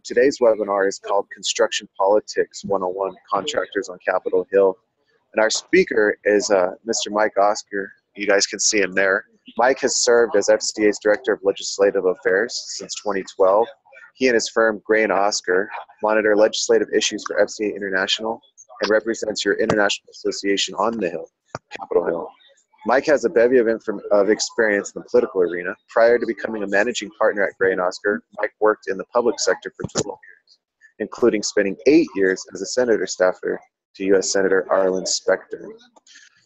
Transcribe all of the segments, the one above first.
Today's webinar is called Construction Politics 101 Contractors on Capitol Hill. And our speaker is Mr. Mike Oscar. You guys can see him there. Mike has served as FCA's Director of Legislative Affairs since 2012. He and his firm, Gray and Oscar, monitor legislative issues for FCA International and represents your international association on the Hill, Capitol Hill. Mike has a bevy of experience in the political arena. Prior to becoming a managing partner at Gray and Oscar, Mike worked in the public sector for 12 years, including spending 8 years as a senator staffer to U.S. Senator Arlen Specter.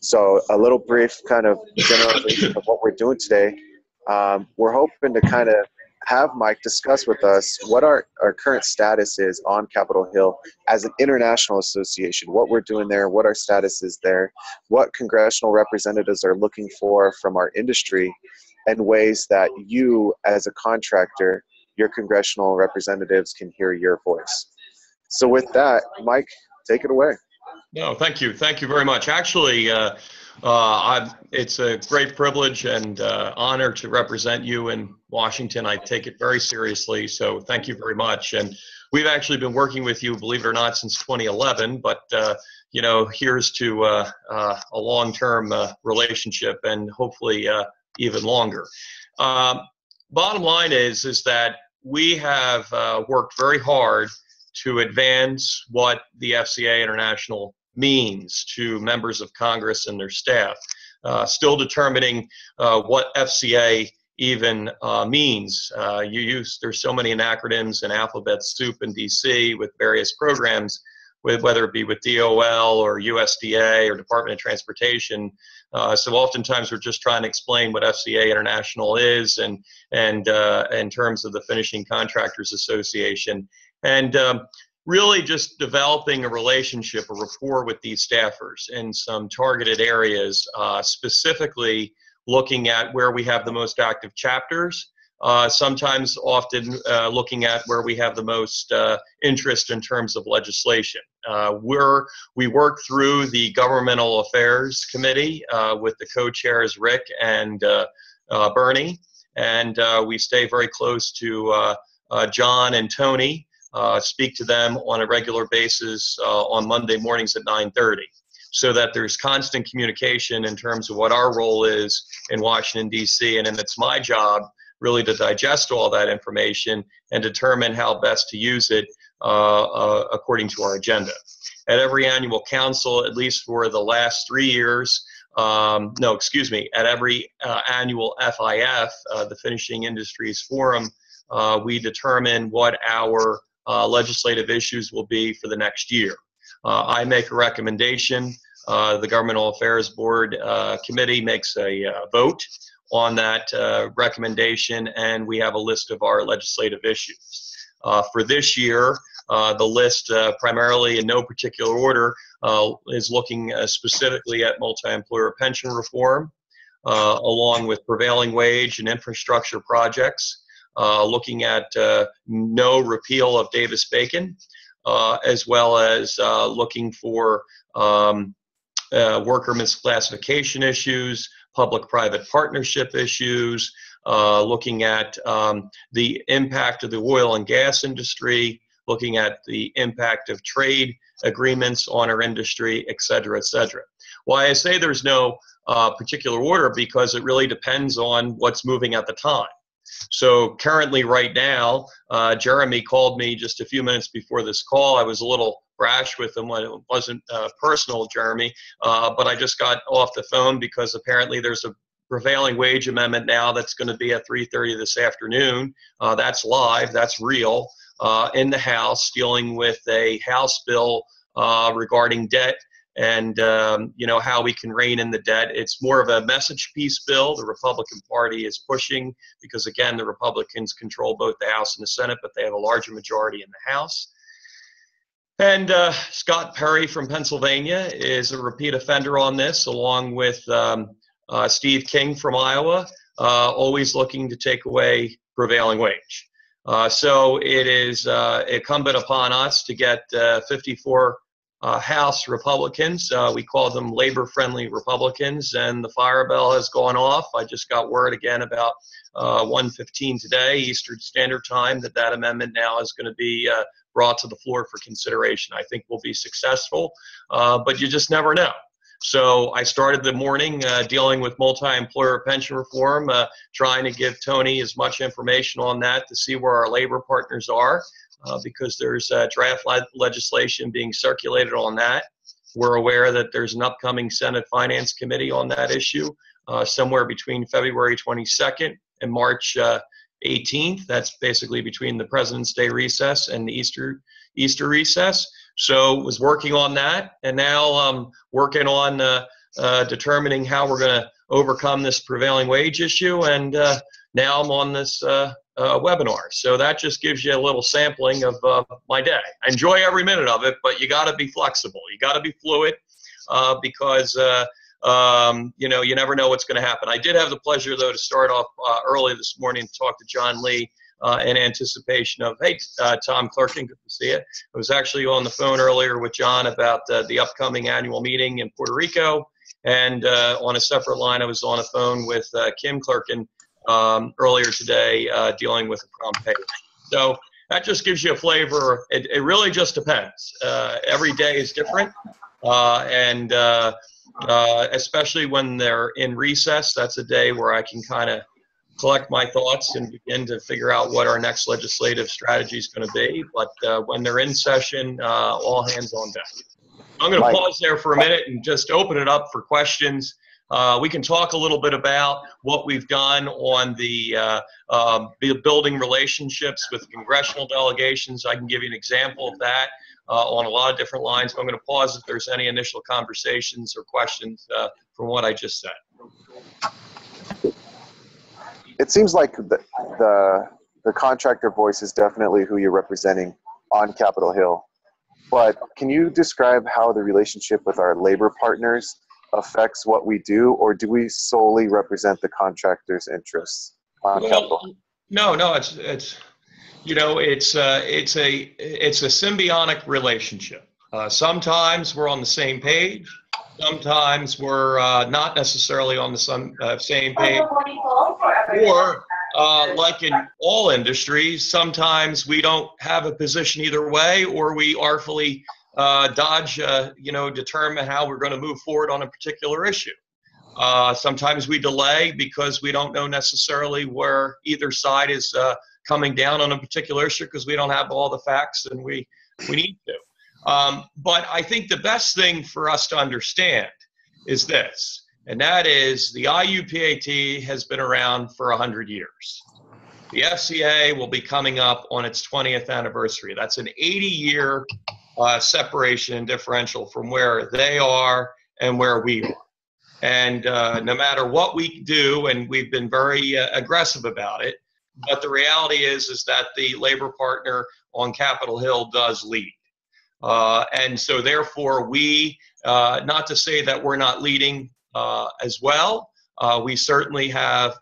So a little brief kind of generalization of what we're doing today. We're hoping to kind of have Mike discuss with us what our current status is on Capitol Hill as an international association, what we're doing there, what our status is there, what congressional representatives are looking for from our industry, and ways that you as a contractor, your congressional representatives can hear your voice. So with that, Mike, take it away. No, thank you. Thank you very much. Actually, it's a great privilege and honor to represent you in Washington. I take it very seriously, so thank you very much. And we've actually been working with you, believe it or not, since 2011, but you know, here's to a long-term relationship and hopefully even longer. Bottom line is that we have worked very hard to advance what the FCA International means to members of Congress and their staff. Still determining what FCA even means. There's so many acronyms and alphabet soup in DC with various programs, whether it be with DOL or USDA or Department of Transportation. So oftentimes we're just trying to explain what FCA International is and in terms of the Finishing Contractors Association. And really just developing a relationship, a rapport with these staffers in some targeted areas, specifically looking at where we have the most active chapters, sometimes often looking at where we have the most interest in terms of legislation. We work through the Governmental Affairs Committee with the co-chairs Rick and Bernie, and we stay very close to John and Tony. Speak to them on a regular basis on Monday mornings at 9:30, so that there's constant communication in terms of what our role is in Washington, D.C., and then it's my job really to digest all that information and determine how best to use it according to our agenda. At every annual council, at least for the last 3 years, at every annual FIF, the Finishing Industries Forum, we determine what our legislative issues will be for the next year. I make a recommendation. The Governmental Affairs Board Committee makes a vote on that recommendation, and we have a list of our legislative issues. For this year, the list, primarily in no particular order, is looking specifically at multi-employer pension reform, along with prevailing wage and infrastructure projects, looking at no repeal of Davis-Bacon, as well as looking for worker misclassification issues, public-private partnership issues, looking at the impact of the oil and gas industry, looking at the impact of trade agreements on our industry, et cetera, et cetera. Why I say there's no particular order, because it really depends on what's moving at the time. So currently right now, Jeremy called me just a few minutes before this call. I was a little brash with him when it wasn't personal, Jeremy, but I just got off the phone because apparently there's a prevailing wage amendment now that's going to be at 3:30 this afternoon. That's live, that's real, in the House, dealing with a House bill regarding debt and you know, how we can rein in the debt. It's more of a message piece bill. The Republican Party is pushing because, again, the Republicans control both the House and the Senate, but they have a larger majority in the House. And Scott Perry from Pennsylvania is a repeat offender on this, along with Steve King from Iowa, always looking to take away prevailing wage. So it is incumbent upon us to get 54 House Republicans. We call them labor-friendly Republicans, and the fire bell has gone off. I just got word again about 1:15 today, Eastern Standard Time, that amendment now is going to be brought to the floor for consideration. I think we'll be successful, but you just never know. So I started the morning dealing with multi-employer pension reform, trying to give Tony as much information on that to see where our labor partners are, because there's draft legislation being circulated on that. We're aware that there's an upcoming Senate Finance Committee on that issue, somewhere between February 22nd and March 18th. That's basically between the President's Day recess and the Easter recess. So was working on that, and now working on determining how we're going to overcome this prevailing wage issue, and now I'm on this webinar. So that just gives you a little sampling of my day. I enjoy every minute of it, but you got to be flexible. You got to be fluid, because you know, you never know what's going to happen. I did have the pleasure, though, to start off early this morning to talk to John Lee in anticipation of, hey, Tom Clerkin, good to see you. I was actually on the phone earlier with John about the upcoming annual meeting in Puerto Rico, and on a separate line, I was on a phone with Kim Clerkin earlier today dealing with a prompt pay. So that just gives you a flavor. It really just depends. Every day is different, and especially when they're in recess, that's a day where I can kind of collect my thoughts and begin to figure out what our next legislative strategy is going to be. But when they're in session, all hands on deck. I'm going to pause there for a minute and just open it up for questions. We can talk a little bit about what we've done on the building relationships with congressional delegations. I can give you an example of that on a lot of different lines. I'm going to pause if there's any initial conversations or questions from what I just said. It seems like the contractor voice is definitely who you're representing on Capitol Hill. But can you describe how the relationship with our labor partners affects what we do, or do we solely represent the contractors' interests on Capitol Hill? No, it's you know, it's a symbiotic relationship. Sometimes we're on the same page. Sometimes we're not necessarily on the same page. Or, like in all industries, sometimes we don't have a position either way, or we artfully dodge, determine how we're going to move forward on a particular issue. Sometimes we delay because we don't know necessarily where either side is coming down on a particular issue, because we don't have all the facts and we need to. But I think the best thing for us to understand is this, and that is the IUPAT has been around for 100 years. The FCA will be coming up on its 20th anniversary. That's an 80-year separation and differential from where they are and where we are. And no matter what we do, and we've been very aggressive about it, but the reality is that the labor partner on Capitol Hill does lead. And so therefore we, not to say that we're not leading as well, we certainly have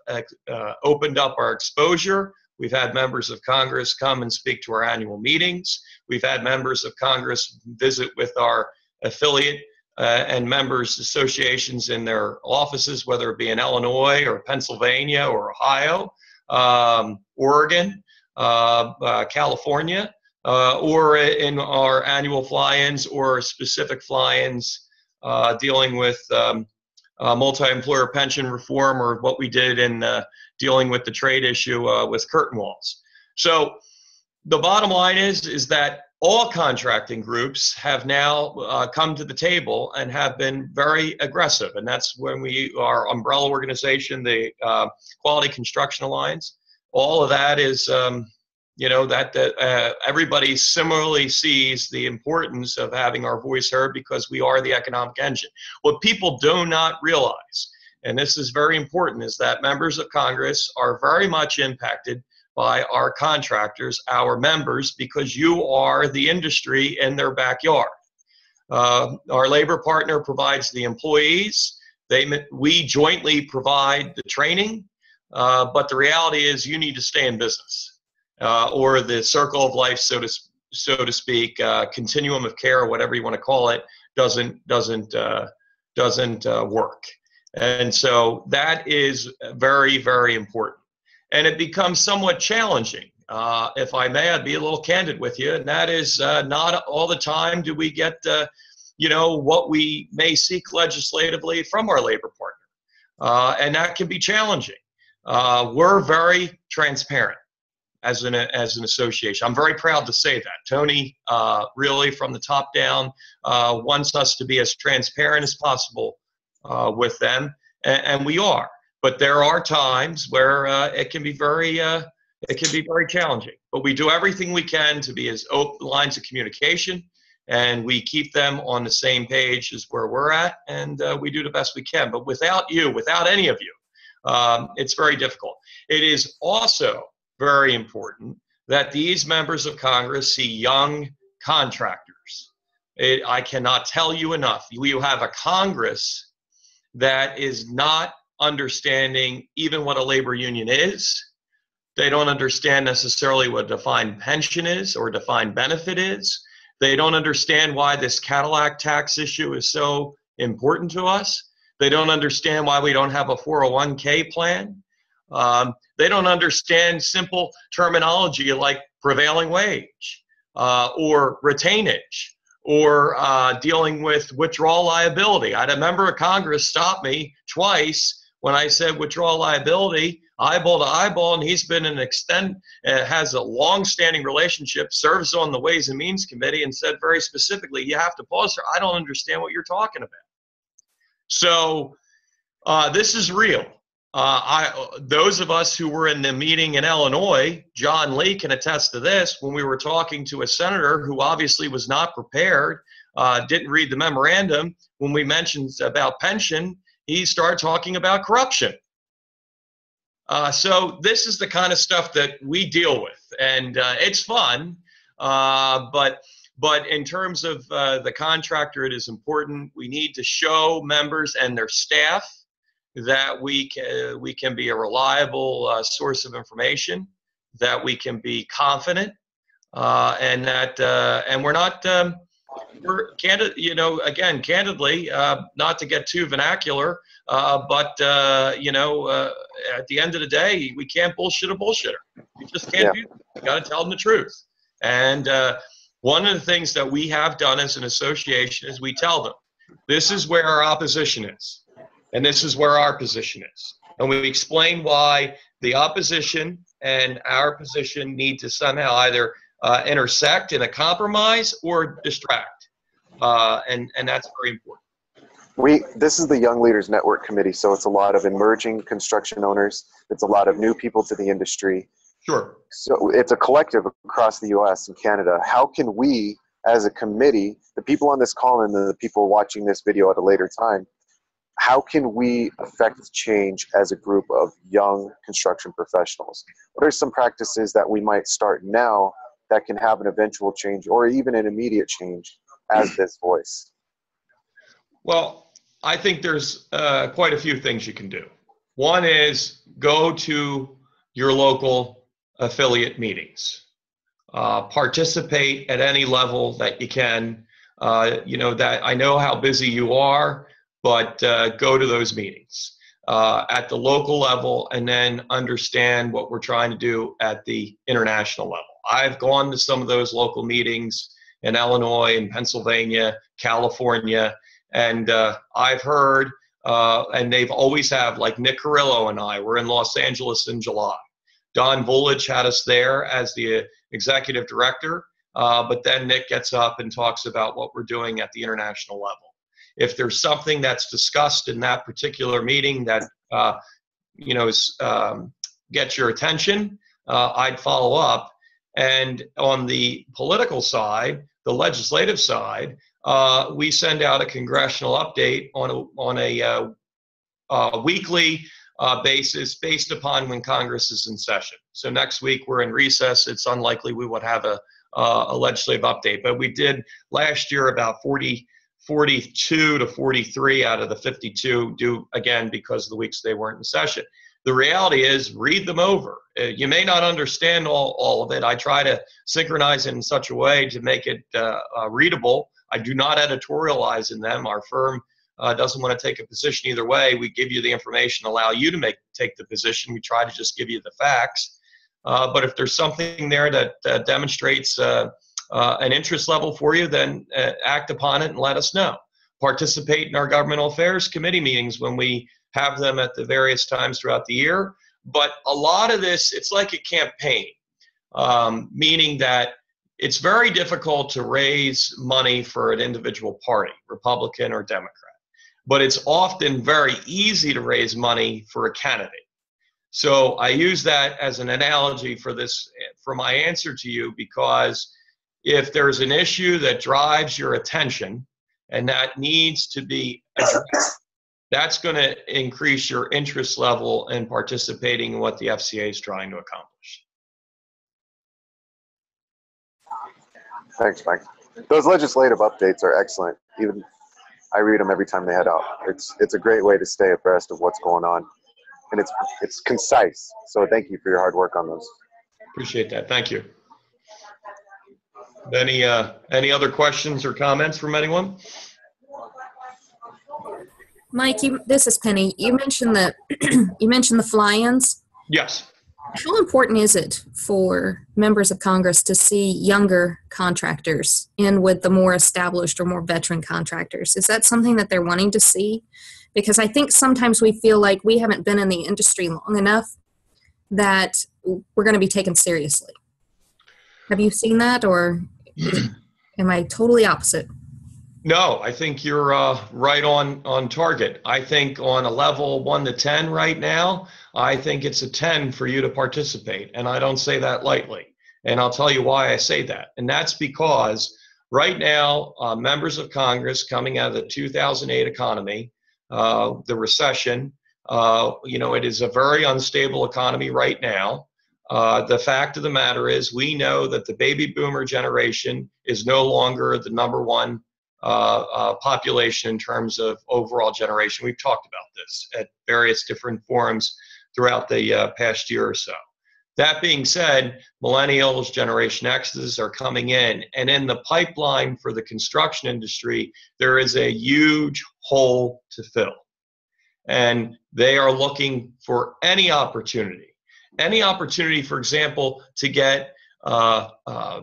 opened up our exposure. We've had members of Congress come and speak to our annual meetings. We've had members of Congress visit with our affiliate and members associations in their offices, whether it be in Illinois or Pennsylvania or Ohio, Oregon, California, or in our annual fly-ins or specific fly-ins dealing with multi-employer pension reform, or what we did in dealing with the trade issue with curtain walls. So the bottom line is that all contracting groups have now come to the table and have been very aggressive. And that's when our umbrella organization, the Quality Construction Alliance, all of that is, everybody similarly sees the importance of having our voice heard, because we are the economic engine. What people do not realize, and this is very important, is that members of Congress are very much impacted by our contractors, our members, because you are the industry in their backyard. Our labor partner provides the employees. We jointly provide the training, but the reality is you need to stay in business, or the circle of life, so to speak, continuum of care, whatever you want to call it, doesn't work. And so that is very, very important. and it becomes somewhat challenging. If I may, I'd be a little candid with you, and that is not all the time do we get, what we may seek legislatively from our labor partner, and that can be challenging. We're very transparent as an association. I'm very proud to say that. Tony really from the top down wants us to be as transparent as possible with them, and we are. But there are times where it can be very challenging. But we do everything we can to be as open lines of communication, and we keep them on the same page as where we're at, and we do the best we can. But without you, without any of you, it's very difficult. It is also very important that these members of Congress see young contractors. I cannot tell you enough. We have a Congress that is not understanding even what a labor union is. They don't understand necessarily what a defined pension is or defined benefit is. They don't understand why this Cadillac tax issue is so important to us. They don't understand why we don't have a 401k plan. They don't understand simple terminology like prevailing wage or retainage or dealing with withdrawal liability. I had a member of Congress stop me twice when I said withdrawal liability, eyeball to eyeball, and he's been has a long-standing relationship, serves on the Ways and Means Committee, and said very specifically, you have to pause there. I don't understand what you're talking about. So this is real. Those of us who were in the meeting in Illinois, John Lee can attest to this, when we were talking to a senator who obviously was not prepared, didn't read the memorandum, when we mentioned about pension, he started talking about corruption. So this is the kind of stuff that we deal with, and it's fun, but in terms of the contractor, it is important. We need to show members and their staff that we can be a reliable source of information, that we can be confident, and that and we're not we're candid. Candidly, not to get too vernacular, but at the end of the day, we can't bullshit a bullshitter. We just can't do that. We got to tell them the truth. And one of the things that we have done as an association is we tell them, this is where our opposition is, and this is where our position is. And we explain why the opposition and our position need to somehow either intersect in a compromise or distract. And that's very important. This is the Young Leaders Network Committee, so it's a lot of emerging construction owners. It's a lot of new people to the industry. Sure. So it's a collective across the U.S. and Canada. How can we, as a committee, the people on this call and the people watching this video at a later time, how can we affect change as a group of young construction professionals? What are some practices that we might start now that can have an eventual change or even an immediate change as this voice? Well, I think there's quite a few things you can do. One is go to your local affiliate meetings. Participate at any level that you can. That I know how busy you are, but go to those meetings at the local level and then understand what we're trying to do at the international level. I've gone to some of those local meetings in Illinois and Pennsylvania, California, and I've heard, and they've always have, like Nick Carrillo and I were in Los Angeles in July. Don Vulich had us there as the executive director, but then Nick gets up and talks about what we're doing at the international level. If there's something that's discussed in that particular meeting that gets your attention, I'd follow up. And on the political side, the legislative side, we send out a congressional update on a weekly basis based upon when Congress is in session. So next week we're in recess. It's unlikely we would have a legislative update, but we did last year about 42 to 43 out of the 52 do, again, because of the weeks they weren't in session. The reality is, read them over. You may not understand all of it. I try to synchronize it in such a way to make it readable. I do not editorialize in them. Our firm doesn't want to take a position either way, we give you the information, allow you to take the position. We try to just give you the facts. But if there's something there that demonstrates an interest level for you, then act upon it and let us know. Participate in our governmental affairs committee meetings when we have them at the various times throughout the year. But a lot of this, it's like a campaign, meaning that it's very difficult to raise money for an individual party, Republican or Democrat. But it's often very easy to raise money for a candidate. So I use that as an analogy for this, for my answer to you, because if there's an issue that drives your attention and that needs to be addressed, that's going to increase your interest level in participating in what the FCA is trying to accomplish. Thanks, Mike. Those legislative updates are excellent. Even I read them every time they head out. It's a great way to stay abreast of what's going on, and it's concise. So thank you for your hard work on those. Appreciate that. Thank you. Any other questions or comments from anyone? Mike, this is Penny. You mentioned that you mentioned the fly-ins. Yes. How important is it for members of Congress to see younger contractors in with the more established or more veteran contractors? Is that something that they're wanting to see? Because I think sometimes we feel like we haven't been in the industry long enough that we're going to be taken seriously. Have you seen that, or am I totally opposite? No, I think you're right on target. I think on a level 1 to 10 right now, I think it's a 10 for you to participate. And I don't say that lightly. And I'll tell you why I say that. And that's because right now, members of Congress coming out of the 2008 economy, the recession, it is a very unstable economy right now. The fact of the matter is we know that the baby boomer generation is no longer the #1 population in terms of overall generation. We've talked about this at various different forums throughout the past year or so. That being said, millennials, Generation X's are coming in, and in the pipeline for the construction industry, there is a huge hole to fill. And they are looking for any opportunity, for example, to get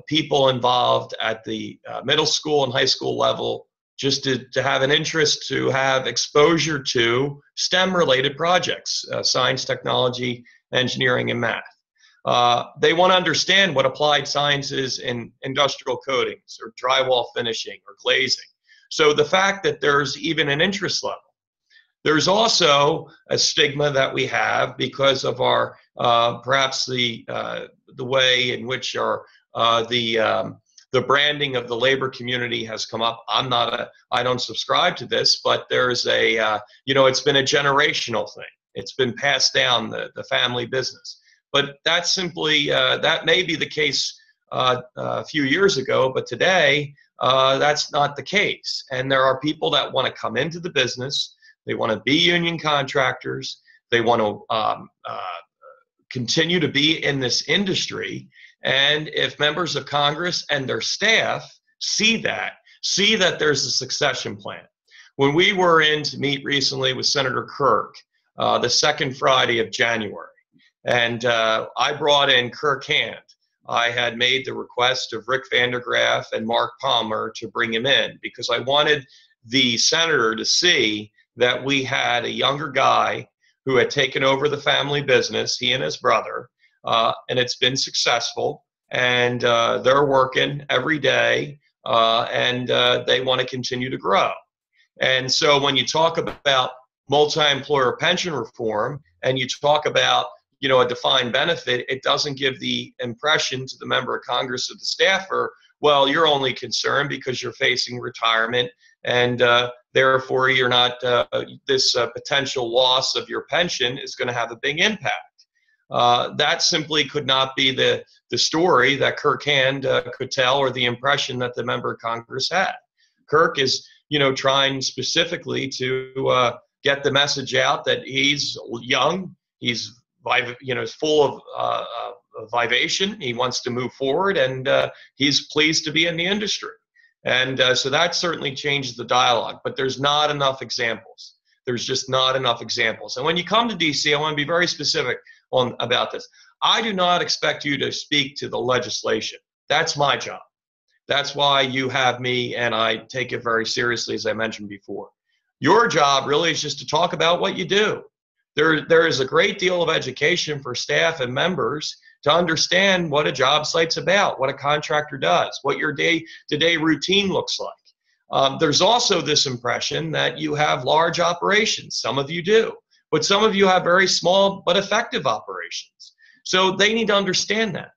people involved at the middle school and high school level, just to have an interest, to have exposure to STEM-related projects, science, technology, engineering, and math. They want to understand what applied science is in industrial coatings or drywall finishing or glazing. So the fact that there's even an interest level. There's also a stigma that we have because of our perhaps the way in which our the branding of the labor community has come up. I don't subscribe to this, but there's it's been a generational thing. It's been passed down the family business. But that's simply that may be the case a few years ago, but today that's not the case. And there are people that want to come into the business. They want to be union contractors. They want to continue to be in this industry. And if members of Congress and their staff see that there's a succession plan. When we were in to meet recently with Senator Kirk, the second Friday of January, and I brought in Kirk Hand. I had made the request of Rick Vandergraff and Mark Palmer to bring him in because I wanted the senator to see that we had a younger guy who had taken over the family business, he and his brother, and it's been successful, and they're working every day, and they want to continue to grow. And so when you talk about multi-employer pension reform and you talk about a defined benefit, it doesn't give the impression to the member of Congress or the staffer, well, you're only concerned because you're facing retirement and therefore you're not, this potential loss of your pension is going to have a big impact. That simply could not be the story that Kirk Hand could tell, or the impression that the member of Congress had. Kirk is, trying specifically to get the message out that he's young, he's full of vivation, he wants to move forward, and he's pleased to be in the industry. And so that certainly changes the dialogue, but there's not enough examples. There's just not enough examples. And when you come to DC, I want to be very specific about this. I do not expect you to speak to the legislation. That's my job. That's why you have me, and I take it very seriously, as I mentioned before. Your job really is just to talk about what you do. There is a great deal of education for staff and members to understand what a job site's about, what a contractor does, what your day-to-day routine looks like. There's also this impression that you have large operations. Some of you do, but some of you have very small but effective operations. So they need to understand that.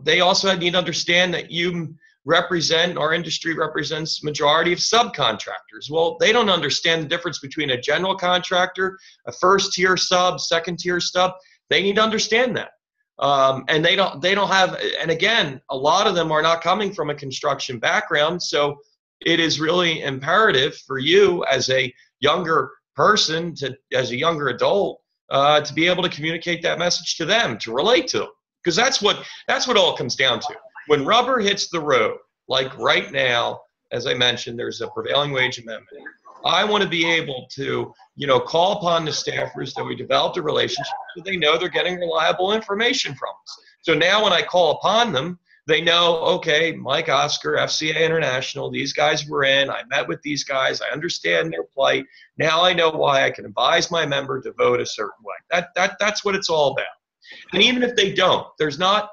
They also need to understand that you represent, our industry represents majority of subcontractors. Well, they don't understand the difference between a general contractor, a first-tier sub, second-tier sub. They need to understand that. And they don't have, and again, a lot of them are not coming from a construction background, so it is really imperative for you as a younger person, as a younger adult, to be able to communicate that message to them, to relate to them, because that's what it all comes down to. When rubber hits the road, like right now, as I mentioned, there's a prevailing wage amendment. I want to be able to, call upon the staffers that we developed a relationship so they know they're getting reliable information from us. So now when I call upon them, they know, okay, Mike Oscar, FCA International, these guys were in, I met with these guys, I understand their plight. Now I know why I can advise my member to vote a certain way. That's what it's all about. And even if they don't, there's not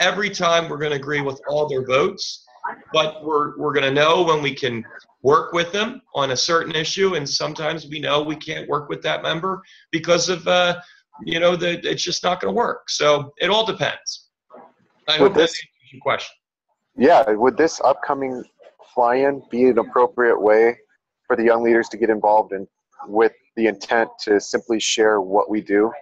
every time we're going to agree with all their votes, but we're going to know when we can work with them on a certain issue, and sometimes we know we can't work with that member because of it's just not going to work. So it all depends. I hope that answers your question. Yeah, would this upcoming fly-in be an appropriate way for the young leaders to get involved in, with the intent to simply share what we do?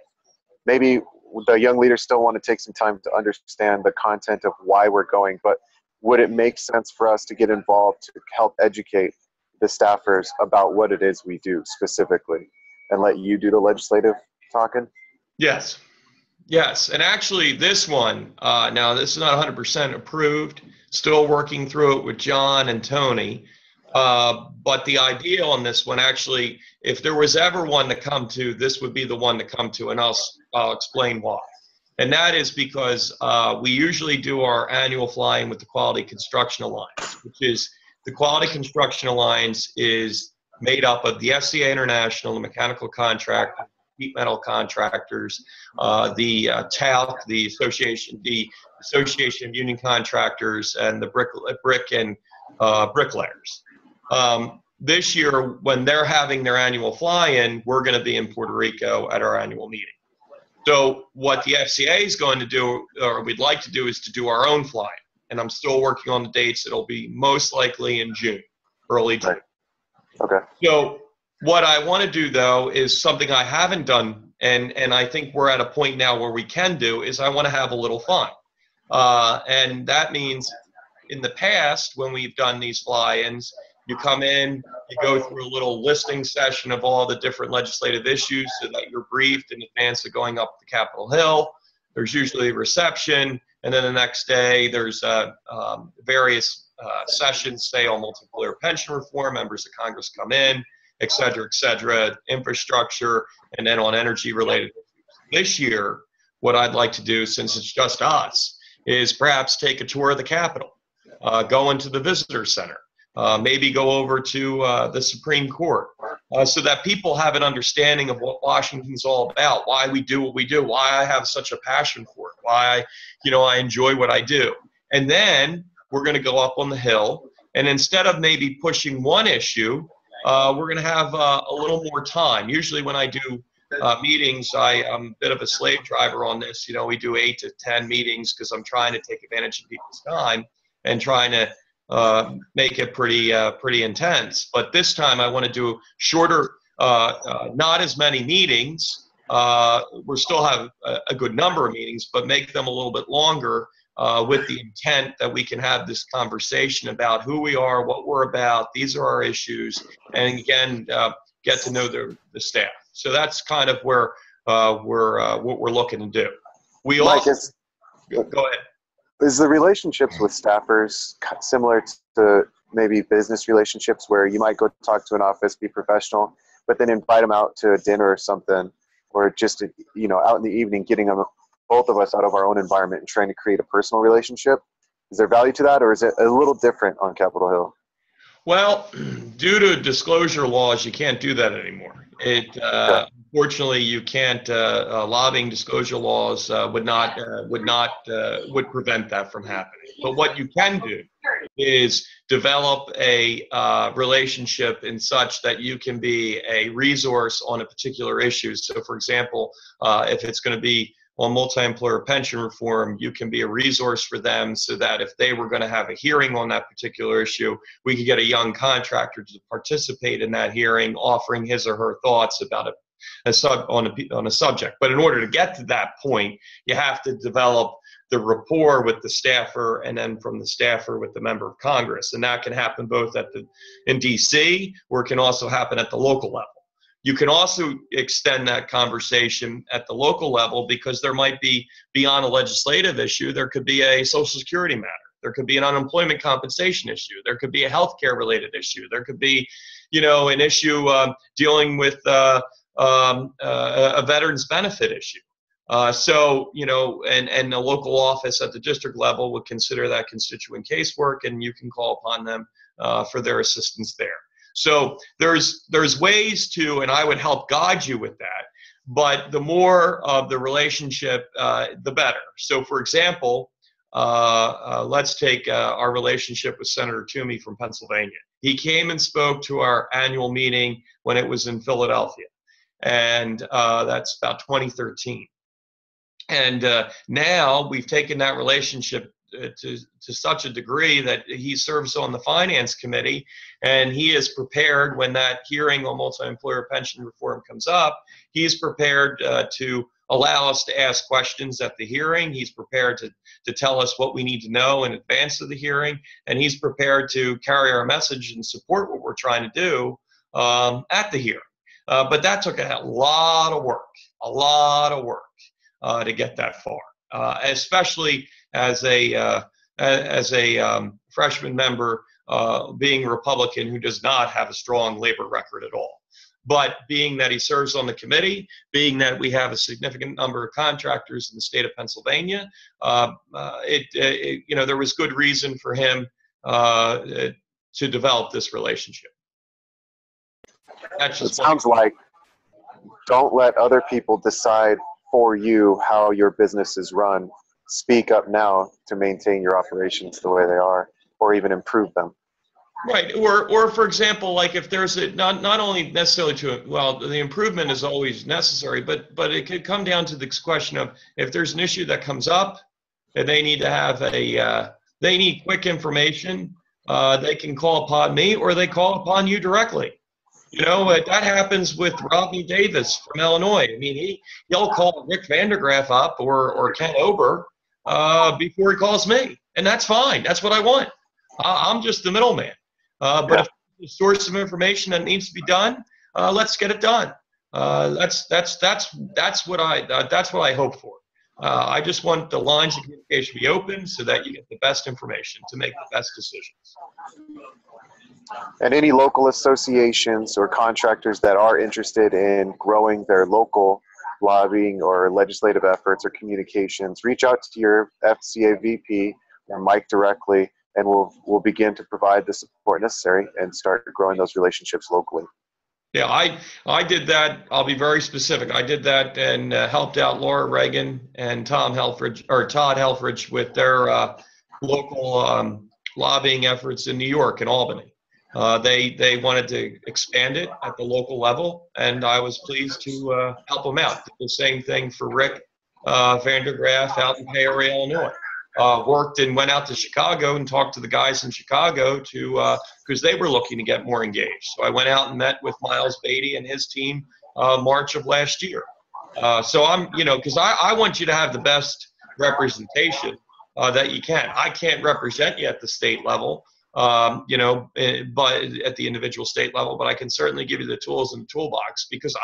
Maybe the young leaders still want to take some time to understand the content of why we're going, but would it make sense for us to get involved to help educate the staffers about what it is we do specifically and let you do the legislative talking? Yes. Yes. And actually this one, now this is not 100% approved, still working through it with John and Tony. But the idea on this one, actually, if there was ever one to come to, this would be the one to come to, and I'll explain why. And that is because we usually do our annual fly-in with the Quality Construction Alliance, which is the Quality Construction Alliance is made up of the FCA International, the mechanical contractor, sheet metal contractors, the TALC, the Association of Union Contractors, and the brick and bricklayers. This year, when they're having their annual fly-in, we're going to be in Puerto Rico at our annual meeting. So what the FCA is going to do, or we'd like to do, is to do our own fly-in. And I'm still working on the dates. It'll be most likely in June, early June. Okay. So what I want to do, though, is something I haven't done, and I think we're at a point now where we can do, is I want to have a little fun. And that means in the past, when we've done these fly-ins, you come in, you go through a little listing session of all the different legislative issues so that you're briefed in advance of going up to Capitol Hill. There's usually a reception, and then the next day there's various sessions, say on multi-employer pension reform, members of Congress come in, et cetera, infrastructure, and then on energy-related issues. This year, what I'd like to do, since it's just us, is perhaps take a tour of the Capitol, go into the Visitor Center, maybe go over to the Supreme Court, so that people have an understanding of what Washington's all about, why we do what we do, why I have such a passion for it, why I enjoy what I do. And then we're going to go up on the Hill, and instead of maybe pushing one issue, we're going to have a little more time. Usually when I do meetings, I'm a bit of a slave driver on this. We do 8 to 10 meetings because I'm trying to take advantage of people's time and trying to make it pretty intense. But this time I want to do shorter, not as many meetings. We'll still have a good number of meetings, but make them a little bit longer with the intent that we can have this conversation about who we are, what we're about, these are our issues, and again, get to know the staff. So that's kind of where what we're looking to do. We Mike, also, go ahead. Is the relationships with staffers similar to maybe business relationships where you might go talk to an office, be professional, but then invite them out to a dinner or something, or just, out in the evening, getting them, both of us out of our own environment and trying to create a personal relationship. Is there value to that, or is it a little different on Capitol Hill? Well, due to disclosure laws, you can't do that anymore. Unfortunately, you can't. Lobbying disclosure laws would prevent that from happening. But what you can do is develop a relationship in such that you can be a resource on a particular issue. So, for example, if it's going to be on multi-employer pension reform, you can be a resource for them so that if they were going to have a hearing on that particular issue, we could get a young contractor to participate in that hearing, offering his or her thoughts about on a subject. But in order to get to that point, you have to develop the rapport with the staffer, and then from the staffer with the member of Congress. And that can happen both in DC, or it can also happen at the local level. You can also extend that conversation at the local level, because there might be, beyond a legislative issue, there could be a Social Security matter. There could be an unemployment compensation issue. There could be a healthcare related issue. There could be, an issue dealing with a veterans benefit issue. And the local office at the district level would consider that constituent casework, and you can call upon them for their assistance there. So there's ways to, and I would help guide you with that, but the more of the relationship, the better. So for example, let's take our relationship with Senator Toomey from Pennsylvania. He came and spoke to our annual meeting when it was in Philadelphia, and that's about 2013. And now we've taken that relationship to such a degree that he serves on the finance committee, and he is prepared when that hearing on multi-employer pension reform comes up. He's prepared to allow us to ask questions at the hearing. He's prepared to tell us what we need to know in advance of the hearing, and he's prepared to carry our message and support what we're trying to do at the hearing. But that took a lot of work to get that far, especially as a freshman member, being a Republican who does not have a strong labor record at all. But being that he serves on the committee, being that we have a significant number of contractors in the state of Pennsylvania, there was good reason for him to develop this relationship. It sounds like, don't let other people decide for you how your business is run. Speak up now to maintain your operations the way they are, or even improve them. Right, or for example, like if there's not only necessarily the improvement is always necessary, but it could come down to this question of, if there's an issue that comes up and they need to have they need quick information, they can call upon me, or they call upon you directly. That happens with Rodney Davis from Illinois. I mean, he'll call Rick Vandergraff up or Ken Ober before he calls me, and that's fine. That's what I want. I'm just the middleman. But if there's a source of information that needs to be done, let's get it done. That's what I hope for. I just want the lines of communication to be open so that you get the best information to make the best decisions. And any local associations or contractors that are interested in growing their local lobbying or legislative efforts or communications, reach out to your FCA VP or Mike directly, and we'll begin to provide the support necessary and start growing those relationships locally. Yeah, I did that. I'll be very specific. I did that and helped out Laura Reagan and Todd Helfrich with their local lobbying efforts in New York and Albany. They wanted to expand it at the local level, and I was pleased to help them out. Did the same thing for Rick Vandergraff out in Peoria, Illinois. Worked and went out to Chicago and talked to the guys in Chicago because they were looking to get more engaged. So I went out and met with Miles Beatty and his team March of last year. So I'm, because I want you to have the best representation that you can. I can't represent you at the state level, but at the individual state level, but I can certainly give you the tools in the toolbox, because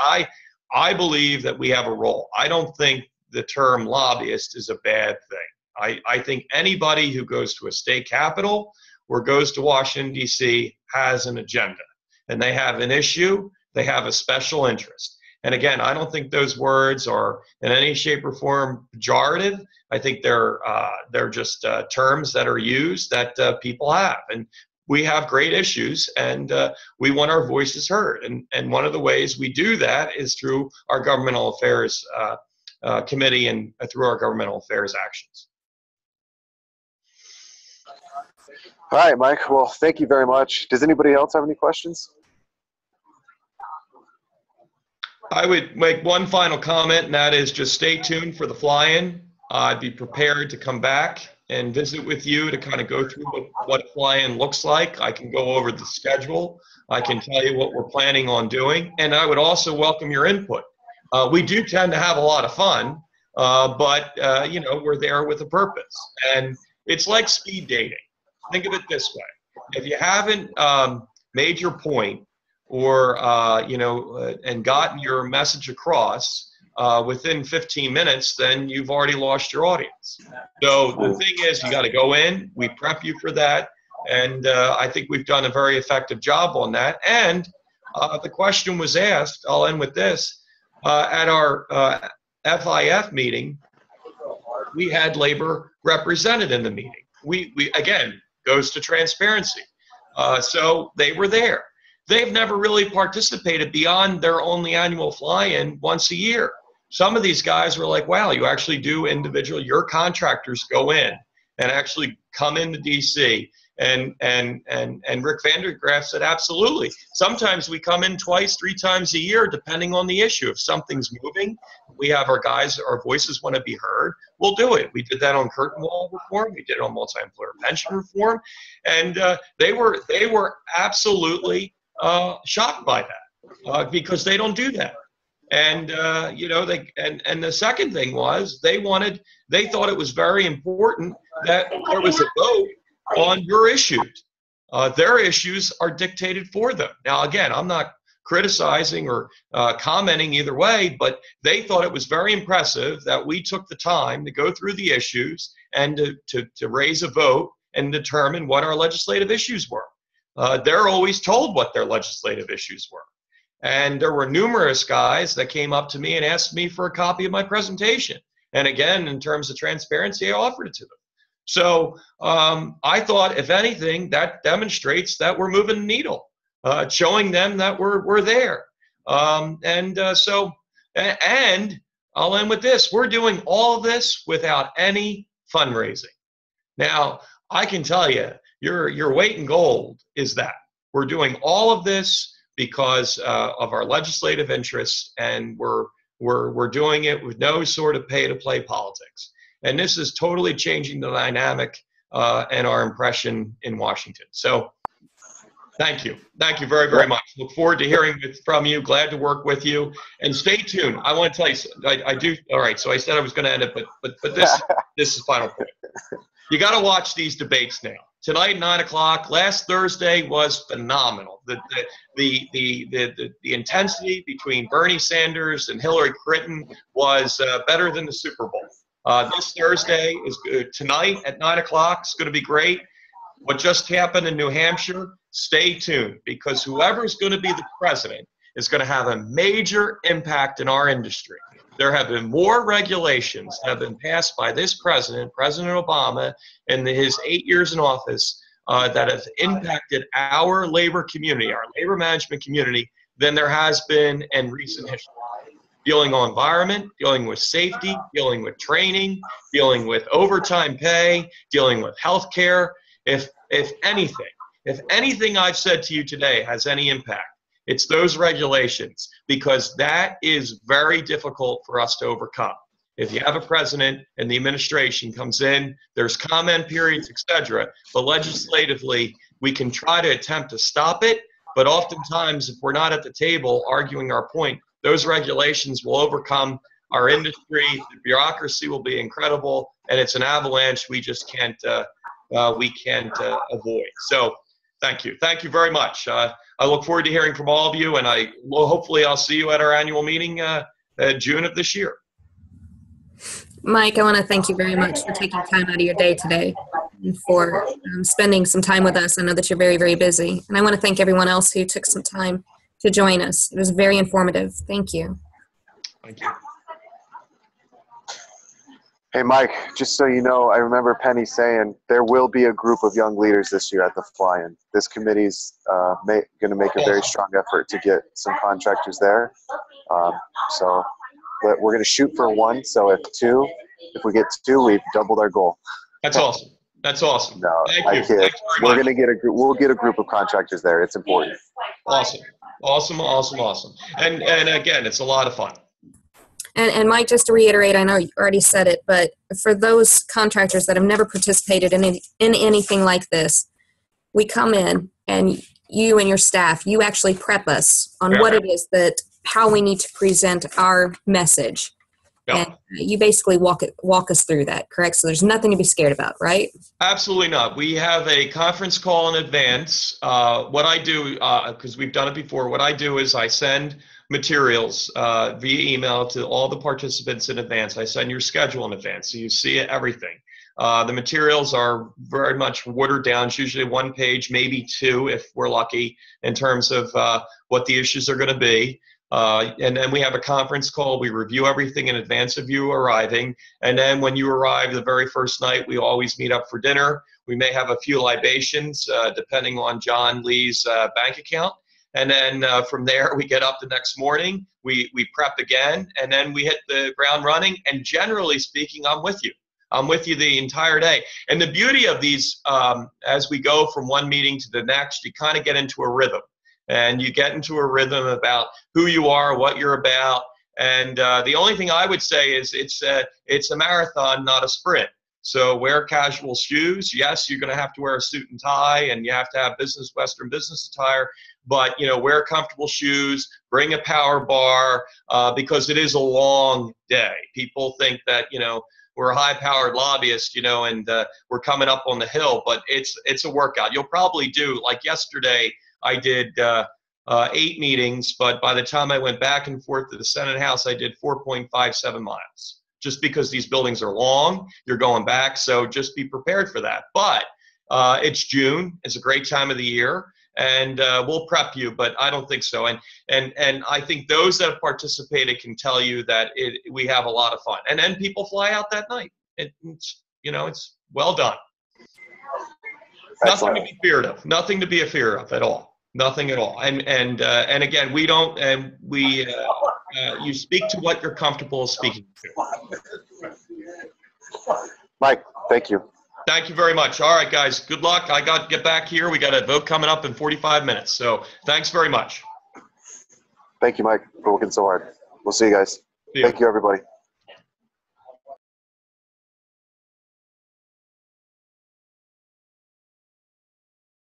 I believe that we have a role. I don't think the term lobbyist is a bad thing. I think anybody who goes to a state capitol or goes to Washington, D.C. has an agenda, and they have an issue, they have a special interest. And again, I don't think those words are in any shape or form pejorative. I think they're just terms that are used that people have. And we have great issues, and we want our voices heard. And one of the ways we do that is through our governmental affairs committee and through our governmental affairs actions. All right, Mike. Well, thank you very much. Does anybody else have any questions? I would make one final comment, and that is just stay tuned for the fly-in. I'd be prepared to come back and visit with you to kind of go through what fly-in looks like. I can go over the schedule. I can tell you what we're planning on doing, and I would also welcome your input. We do tend to have a lot of fun, but you know, we're there with a purpose, and it's like speed dating. Think of it this way: if you haven't made your point or you know, and gotten your message across within 15 minutes, then you've already lost your audience. So the thing is, you got to go in. We prep you for that, and I think we've done a very effective job on that. And the question was asked. I'll end with this: at our FIF meeting, we had labor represented in the meeting. We again, goes to transparency. So they were there. They've never really participated beyond their only annual fly-in once a year. Some of these guys were like, wow, you actually do individual, your contractors go in and actually come into DC. And Rick Vandergraaf said, absolutely. Sometimes we come in twice, 3 times a year, depending on the issue. If something's moving, we have our guys, our voices want to be heard, we'll do it. We did that on curtain wall reform. We did it on multi-employer pension reform. And they were absolutely shocked by that because they don't do that. And you know, and the second thing was they thought it was very important that there was a vote on your issues. Their issues are dictated for them. Now, again, I'm not criticizing or commenting either way, but they thought it was very impressive that we took the time to go through the issues and to raise a vote and determine what our legislative issues were. They're always told what their legislative issues were. And there were numerous guys that came up to me and asked me for a copy of my presentation. And again, in terms of transparency, I offered it to them. So I thought, if anything, that demonstrates that we're moving the needle, showing them that we're there. And I'll end with this: we're doing all of this without any fundraising. Now, I can tell you, your weight in gold is that we're doing all of this because of our legislative interests, and we're doing it with no sort of pay-to-play politics. And this is totally changing the dynamic and our impression in Washington. So thank you. Thank you very, very much. Look forward to hearing from you. Glad to work with you. And stay tuned. I want to tell you, I do. All right, so I said I was going to end it, but this is the final point. You got to watch these debates now. Tonight, 9 o'clock. Last Thursday was phenomenal. The intensity between Bernie Sanders and Hillary Clinton was better than the Super Bowl. This Thursday is tonight at 9 o'clock. It's going to be great. What just happened in New Hampshire, stay tuned, because whoever's going to be the president is going to have a major impact in our industry. There have been more regulations that have been passed by this president, President Obama, in his 8 years in office that have impacted our labor community, our labor management community, than there has been in recent history. Dealing on environment, dealing with safety, dealing with training, dealing with overtime pay, dealing with healthcare. If anything I've said to you today has any impact, it's those regulations, because that is very difficult for us to overcome. If you have a president and the administration comes in, there's comment periods, etc. But legislatively, we can try to attempt to stop it. But oftentimes, if we're not at the table arguing our point, those regulations will overcome our industry. The bureaucracy will be incredible, and it's an avalanche we just can't avoid. So, thank you very much. I look forward to hearing from all of you, and hopefully I'll see you at our annual meeting June of this year. Mike, I want to thank you very much for taking time out of your day today. and for spending some time with us. I know that you're very, very busy. And I want to thank everyone else who took some time to join us. It was very informative. Thank you. Thank you. Hey, Mike, just so you know, I remember Penny saying there will be a group of young leaders this year at the fly-in. This committee's going to make a very strong effort to get some contractors there. So we're going to shoot for one. So if we get two, we've doubled our goal. That's awesome. That's awesome. No, Thank I you. kid. Thanks very We're much. going to get a group. We'll get a group of contractors there. It's important. Awesome. Awesome. Awesome. Awesome. And again, it's a lot of fun. And Mike, just to reiterate, I know you already said it, but for those contractors that have never participated in anything like this, we come in and you and your staff, you actually prep us on what it is how we need to present our message. Yeah. And you basically walk us through that, correct? So there's nothing to be scared about, right? Absolutely not. We have a conference call in advance. What I do, because we've done it before, what I do is I send materials via email to all the participants in advance. I send your schedule in advance, so you see everything. The materials are very much watered down. It's usually one page, maybe two, if we're lucky, in terms of what the issues are going to be. And then we have a conference call. We review everything in advance of you arriving. And then when you arrive the very first night, we always meet up for dinner. We may have a few libations, depending on John Lee's bank account. And then from there, we get up the next morning, we prep again, and then we hit the ground running. And generally speaking, I'm with you. I'm with you the entire day. And the beauty of these, as we go from one meeting to the next, you kind of get into a rhythm. And you get into a rhythm about who you are, what you're about. And the only thing I would say is it's a marathon, not a sprint. So wear casual shoes. Yes, you're going to have to wear a suit and tie, and you have to have Western business attire. But, wear comfortable shoes, bring a power bar, because it is a long day. People think that, we're a high-powered lobbyist, and we're coming up on the hill, but it's a workout. You'll probably do, like yesterday, I did 8 meetings, but by the time I went back and forth to the Senate House, I did 4.57 miles. Just because these buildings are long, you're going back, so just be prepared for that. But it's June. It's a great time of the year. And we'll prep you, but I don't think so. And I think those that have participated can tell you that we have a lot of fun. And then people fly out that night. It's well done. Excellent. Nothing to be feared of. Nothing to be afraid of at all. Nothing at all. And again, we don't. And you speak to what you're comfortable speaking to. Mike, thank you. Thank you very much. All right, guys. Good luck. I got to get back here. We got a vote coming up in 45 minutes. So thanks very much. Thank you, Mike, for working so hard. We'll see you guys. See you. Thank you, everybody.